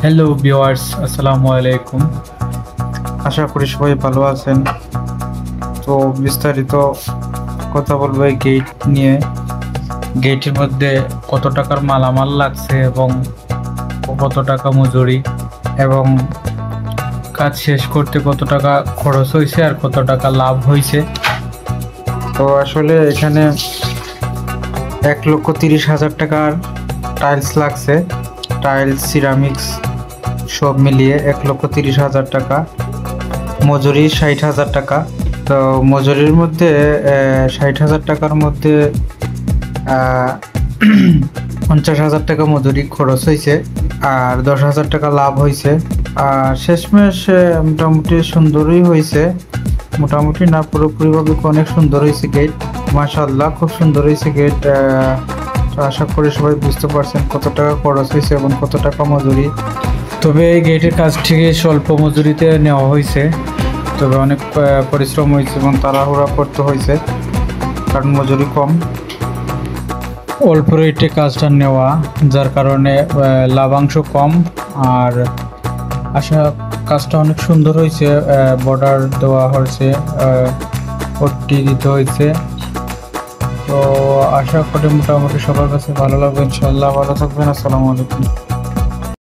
Hello viewers, আসসালামু আলাইকুম। আশা করি সবাই ভালো আছেন। তো বিস্তারিত কথা বলবো এই গেট নিয়ে। গেটের মধ্যে কত টাকার মালামাল লাগছে এবং কত টাকা মজুরি এবং কাজ শেষ করতে কত টাকা খরচ হয়েছে আর কত টাকা লাভ হয়েছে। তো আসলে এখানে 1,30,000 টাকার টাইলস লাগছে। টাইলস, সিরামিক্স সব মিলিয়ে 1,30,000 টাকা। মজুরি 60,000 টাকা। তো মজুরির মধ্যে 60,000 টাকার মধ্যে 50,000 টাকা মজুরি খরচ হয়েছে আর 10,000 টাকা লাভ হয়েছে। আর শেষমেশ মোটামুটি সুন্দরই হয়েছে, মোটামুটি না পুরোপুরিভাবে অনেক সুন্দর হয়েছে গেট। মাশাআল্লাহ, খুব সুন্দর হয়েছে গেট। তো আশা করি সবাই বুঝতে পারছেন কত টাকা খরচ হয়েছে এবং কত টাকা মজুরি। তবে এই গেটের কাজটি স্বল্প মজুরিতে নেওয়া হয়েছে, তবে অনেক পরিশ্রম হয়েছে এবং তাড়াহুড়া করতে হয়েছে কারণ মজুরি কম। অল্প রেটে কাজটা নেওয়া, যার কারণে লাভাংশ কম। আর কাজটা অনেক সুন্দর হয়েছে। বর্ডার দেওয়া হয়েছে, পট্টি দিতে হয়েছে। তো আশা করি মোটামুটি সবার কাছে ভালো লাগবে। ইনশাল্লাহ ভালো থাকবেন। আসসালামু আলাইকুম।